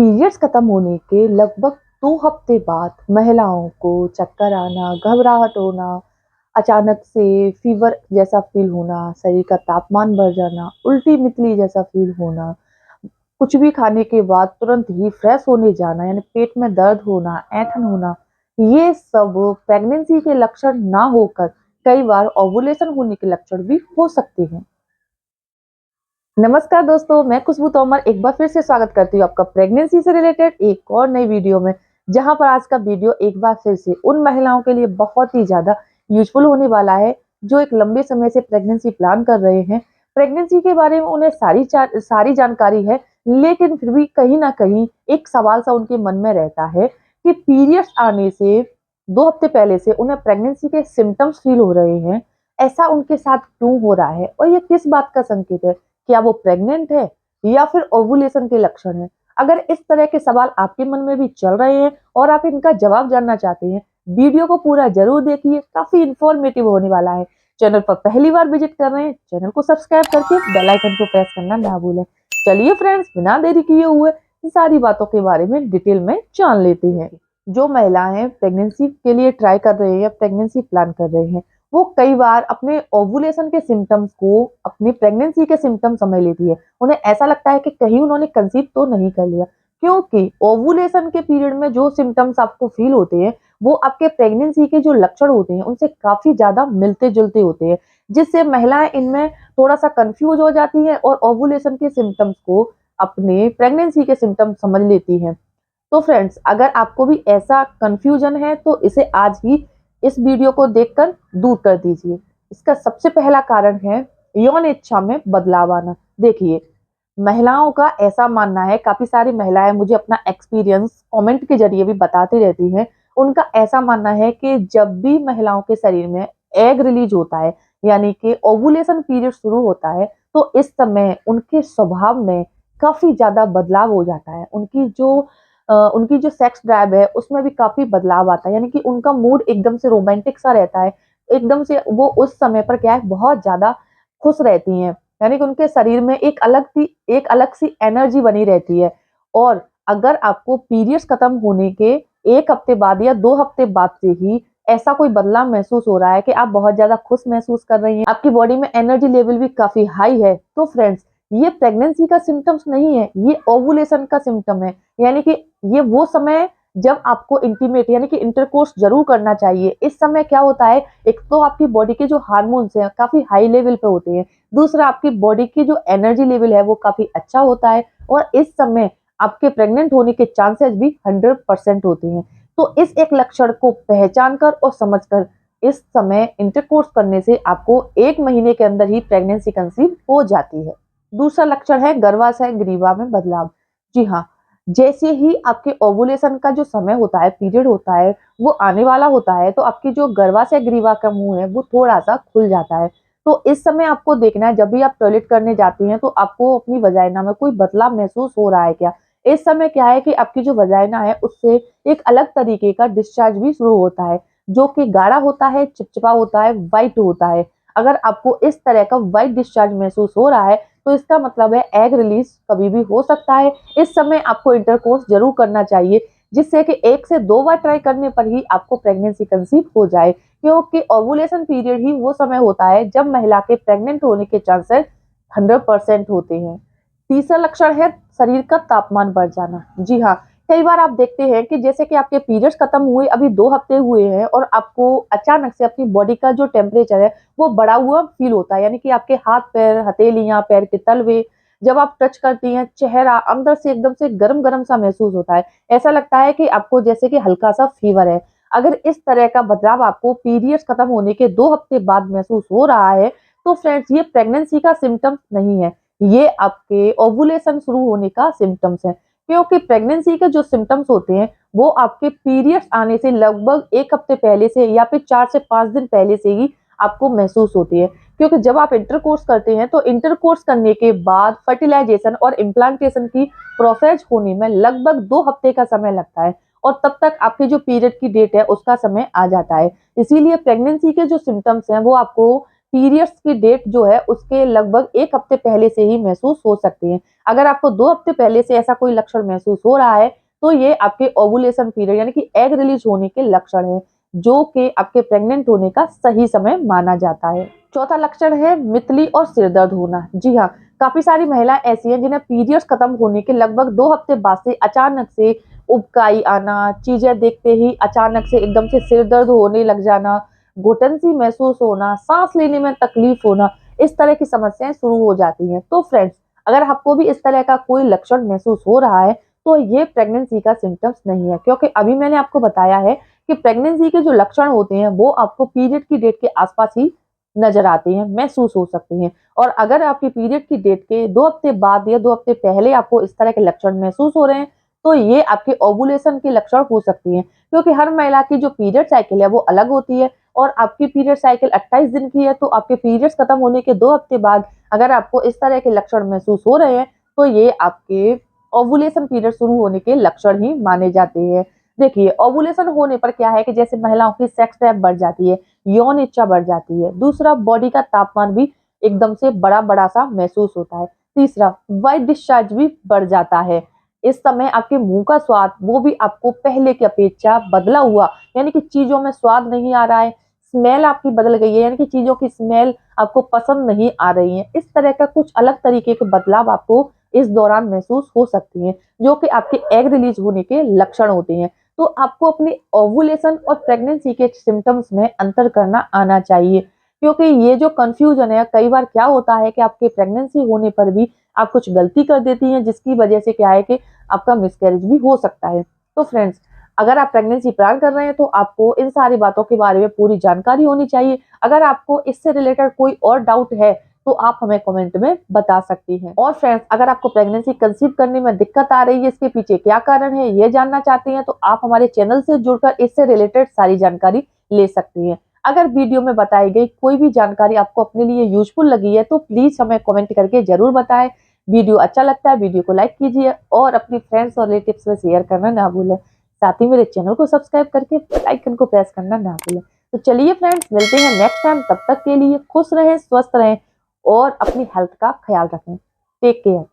Periods खत्म होने के लगभग 2 हफ्ते बाद महिलाओं को चक्कर आना, घबराहट होना, अचानक से फीवर जैसा फ़ील होना, शरीर का तापमान बढ़ जाना, उल्टी-मितली जैसा फ़ील होना, कुछ भी खाने के बाद तुरंत ही फ्रेश होने जाना यानी पेट में दर्द होना, ऐंठन होना, ये सब प्रेगनेंसी के लक्षण ना होकर कई बार ओव्यूलेशन होने के लक्षण भी हो सकते हैं। नमस्कार दोस्तों, मैं खुशबू तोमर एक बार फिर से स्वागत करती हूँ आपका प्रेगनेंसी से रिलेटेड एक और नई वीडियो में। जहां पर आज का वीडियो एक बार फिर से उन महिलाओं के लिए बहुत ही ज़्यादा यूज़फुल होने वाला है, जो एक लंबे समय से प्रेगनेंसी प्लान कर रहे हैं। प्रेगनेंसी के बारे में उन्हें सारी जानकारी है, लेकिन फिर भी कहीं न कहीं एक सवाल सा उनके मन में रहता है कि पीरियड्स आने से 2 हफ्ते पहले से उन्हें प्रेगनेंसी के सिम्पटम्स फ़ील हो रहे हैं। ऐसा उनके साथ क्यों हो रहा है और ये किस बात का संकेत है? क्या वो प्रेग्नेंट है या फिर ओवुलेशन के लक्षण हैं? अगर इस तरह के सवाल आपके मन में भी चल रहे हैं और आप इनका जवाब जानना चाहते हैं, वीडियो को पूरा जरूर देखिए, काफी इंफॉर्मेटिव होने वाला है। चैनल पर पहली बार विजिट कर रहे हैं, चैनल को सब्सक्राइब करके बेल आइकन को प्रेस करना ना भूलें। चलिए फ्रेंड्स, बिना देरी किए हुए इन सारी बातों के बारे में डिटेल में जान लेते हैं। जो महिलाएं प्रेगनेंसी के लिए ट्राई कर रहे हैं या प्रेगनेंसी प्लान कर रहे हैं, वो कई बार अपने ओवुलेशन के सिम्पटम्स को अपनी प्रेगनेंसी के सिम्पटम समझ लेती है। उन्हें ऐसा लगता है कि कहीं उन्होंने कंसीव तो नहीं कर लिया, क्योंकि ओवुलेशन के पीरियड में जो सिम्पटम्स आपको फील होते हैं, वो आपके प्रेगनेंसी के जो लक्षण होते हैं, उनसे काफ़ी ज़्यादा मिलते-जुलते होते हैं, जिससे महिलाएं इनमें थोड़ा-सा कन्फ्यूज़ हो जाती हैं और ओवुलेशन के सिम्पटम्स को अपने प्रेगनेंसी के सिम्पटम्स समझ लेती हैं। तो फ्रेंड्स, अगर आपको भी ऐसा कन्फ्यूजन है तो इसे आज ही इस वीडियो को देखकर दूर कर दीजिए। इसका सबसे पहला कारण है यौन इच्छा में बदलाव आना। देखिए, महिलाओं का ऐसा मानना है, काफ़ी सारी महिलाएं मुझे अपना एक्सपीरियंस कमेंट के ज़रिए भी बताती रहती हैं। उनका ऐसा मानना है कि जब भी महिलाओं के शरीर में एग रिलीज़ होता है, यानी कि ओवुलेशन पीरियड शुरू होता है, तो इस समय उनके स्वभाव में काफ़ी ज़्यादा बदलाव हो जाता है। उनकी जो सेक्स ड्राइव है, उसमें भी काफ़ी बदलाव आता है, यानी कि उनका मूड एकदम से रोमांटिक सा रहता है। एकदम से वो उस समय पर क्या है, बहुत ज़्यादा खुश रहती हैं। यानी कि उनके शरीर में एक अलग सी एनर्जी बनी रहती है। और अगर आपको पीरियड्स खत्म होने के 1 हफ्ते बाद या 2 हफ्ते बाद से ही ऐसा कोई बदलाव महसूस हो रहा है कि आप बहुत ज़्यादा खुश महसूस कर रही हैं, आपकी बॉडी में एनर्जी लेवल भी काफ़ी हाई है, तो फ्रेंड्स, ये प्रेगनेंसी का सिम्पटम्स नहीं है, ये ओवुलेशन का सिम्पटम है। यानी कि ये वो समय है जब आपको इंटीमेट यानी कि इंटरकोर्स ज़रूर करना चाहिए। इस समय क्या होता है, एक तो आपकी बॉडी के जो हार्मोन्स हैं काफ़ी हाई लेवल पे होते हैं। दूसरा, आपकी बॉडी की जो एनर्जी लेवल है वो काफ़ी अच्छा होता है और इस समय आपके प्रेग्नेंट होने के चांसेस भी 100% होते हैं। तो इस एक लक्षण को पहचान कर और समझकर इस समय इंटरकोर्स करने से आपको 1 महीने के अंदर ही प्रेगनेंसी कंसीव हो जाती है। दूसरा लक्षण है गर्भाशय ग्रीवा में बदलाव। जी हाँ, जैसे ही आपके ओवुलेशन का जो समय होता है, पीरियड होता है, वो आने वाला होता है, तो आपकी जो गर्भाशय ग्रीवा का मुँह है, वो थोड़ा-सा खुल जाता है। तो इस समय आपको देखना है, जब भी आप टॉयलेट करने जाती हैं, तो आपको अपनी वजाइना में कोई बदलाव महसूस हो रहा है क्या? इस समय क्या है कि आपकी जो वजाइना है, उससे एक अलग तरीके का डिस्चार्ज भी शुरू होता है, जो कि गाढ़ा होता है, चिपचिपा होता है, व्हाइट होता है। अगर आपको इस तरह का व्हाइट डिस्चार्ज महसूस हो रहा है, तो इसका मतलब है एग रिलीज़ कभी भी हो सकता है। इस समय आपको इंटरकोर्स ज़रूर करना चाहिए, जिससे कि 1 से 2 बार ट्राई करने पर ही आपको प्रेगनेंसी कंसीव हो जाए, क्योंकि ओवुलेशन पीरियड ही वो समय होता है जब महिला के प्रेग्नेंट होने के चांसेस 100% होते हैं। तीसरा लक्षण है शरीर का तापमान बढ़ जाना। जी हाँ, कई बार आप देखते हैं कि जैसे कि आपके पीरियड्स खत्म हुए अभी 2 हफ्ते हुए हैं और आपको अचानक से अपनी बॉडी का जो टेम्परेचर है वो बढ़ा हुआ फील होता है, यानी कि आपके हाथ-पैर, हथेलियाँ, पैर के तलवे जब आप टच करती हैं, चेहरा अंदर से एकदम से गरम-गरम सा महसूस होता है। ऐसा लगता है कि आपको जैसे कि हल्का-सा फीवर है। अगर इस तरह का बदलाव आपको पीरियड्स खत्म होने के 2 हफ्ते बाद महसूस हो रहा है, तो फ्रेंड्स, ये प्रेगनेंसी का सिम्पटम्स नहीं है, ये आपके ओवुलेशन शुरू होने का सिम्पटम्स है। क्योंकि प्रेगनेंसी के जो सिम्पटम्स होते हैं, वो आपके पीरियड्स आने से लगभग 1 हफ्ते पहले से या फिर 4 से 5 दिन पहले से ही आपको महसूस होती है। क्योंकि जब आप इंटरकोर्स करते हैं, तो इंटरकोर्स करने के बाद फर्टिलाइजेशन और इम्प्लांटेशन की प्रोसेस होने में लगभग 2 हफ्ते का समय लगता है और तब तक आपके जो पीरियड की डेट है, उसका समय आ जाता है। इसीलिए प्रेगनेंसी के जो सिम्पटम्स हैं, वो आपको पीरियड्स की डेट जो है उसके लगभग 1 हफ्ते पहले से ही महसूस हो सकती है। अगर आपको 2 हफ्ते पहले से ऐसा कोई लक्षण महसूस हो रहा है, तो ये आपके ओव्यूलेशन पीरियड यानी कि एग रिलीज होने के लक्षण हैं, जो कि आपके प्रेग्नेंट होने का सही समय माना जाता है। चौथा लक्षण है मितली और सिर दर्द होना। जी हाँ, काफ़ी सारी महिलाएं ऐसी हैं जिन्हें पीरियड्स खत्म होने के लगभग 2 हफ्ते बाद से अचानक से उबकाई आना, चीज़ें देखते ही अचानक से एकदम से सिर दर्द होने लग जाना, घुटन-सी महसूस होना, साँस लेने में तकलीफ होना, इस तरह की समस्याएँ शुरू हो जाती हैं। तो फ्रेंड्स, अगर आपको भी इस तरह का कोई लक्षण महसूस हो रहा है, तो ये प्रेगनेंसी का सिम्पटम्स नहीं है, क्योंकि अभी मैंने आपको बताया है कि प्रेगनेंसी के जो लक्षण होते हैं, वो आपको पीरियड की डेट के आस-पास ही नज़र आते हैं, महसूस हो सकते हैं। और अगर आपकी पीरियड की डेट के 2 हफ्ते बाद या 2 हफ्ते पहले आपको इस तरह के लक्षण महसूस हो रहे हैं, तो ये आपके ओव्यूलेशन के लक्षण हो सकती हैं, क्योंकि हर महिला की जो पीरियड साइकिल है वो अलग होती है और आपकी पीरियड साइकिल 28 दिन की है, तो आपके पीरियड्स खत्म होने के 2 हफ्ते बाद अगर आपको इस तरह के लक्षण महसूस हो रहे हैं, तो ये आपके ओव्यूलेशन पीरियड शुरू होने के लक्षण ही माने जाते हैं। देखिए, ओव्यूलेशन होने पर क्या है कि जैसे महिलाओं की सेक्स ड्राइव बढ़ जाती है, यौन इच्छा बढ़ जाती है। दूसरा, बॉडी का तापमान भी एकदम से बड़ा-बड़ा सा महसूस होता है। तीसरा, व्हाइट डिस्चार्ज भी बढ़ जाता है। इस समय आपके मुँह का स्वाद वो भी आपको पहले की अपेक्षा बदला हुआ, यानी कि चीज़ों में स्वाद नहीं आ रहा है, स्मेल आपकी बदल गई है, यानी कि चीज़ों की स्मेल आपको पसंद नहीं आ रही है। इस तरह का कुछ अलग तरीके के बदलाव आपको इस दौरान महसूस हो सकती हैं, जो कि आपके एग रिलीज होने के लक्षण होते हैं। तो आपको अपनी ओव्यूलेशन और प्रेगनेंसी के सिम्पटम्स में अंतर करना आना चाहिए, क्योंकि ये जो कन्फ्यूजन है, कई बार क्या होता है कि आपके प्रेगनेंसी होने पर भी आप कुछ गलती कर देती हैं, जिसकी वजह से क्या है कि आपका मिसकैरेज भी हो सकता है। तो फ्रेंड्स, अगर आप प्रेगनेंसी प्लान कर रहे हैं, तो आपको इन सारी बातों के बारे में पूरी जानकारी होनी चाहिए। अगर आपको इससे रिलेटेड कोई और डाउट है, तो आप हमें कमेंट में बता सकती हैं। और फ्रेंड्स, अगर आपको प्रेगनेंसी कंसीव करने में दिक्कत आ रही है, इसके पीछे क्या कारण है, ये जानना चाहती हैं, तो आप हमारे चैनल से जुड़कर इससे रिलेटेड सारी जानकारी ले सकती हैं। अगर वीडियो में बताई गई कोई भी जानकारी आपको अपने लिए यूजफुल लगी है, तो प्लीज़ हमें कमेंट करके ज़रूर बताएँ। वीडियो अच्छा लगता है, वीडियो को लाइक कीजिए और अपनी फ्रेंड्स और रिलेटिव्स में शेयर करना ना भूलें। साथ ही मेरे चैनल को सब्सक्राइब करके बेल आइकन को प्रेस करना ना भूलें। तो चलिए फ्रेंड्स, मिलते हैं नेक्स्ट टाइम। तब तक के लिए खुश रहें, स्वस्थ रहें और अपनी हेल्थ का ख्याल रखें। Take care.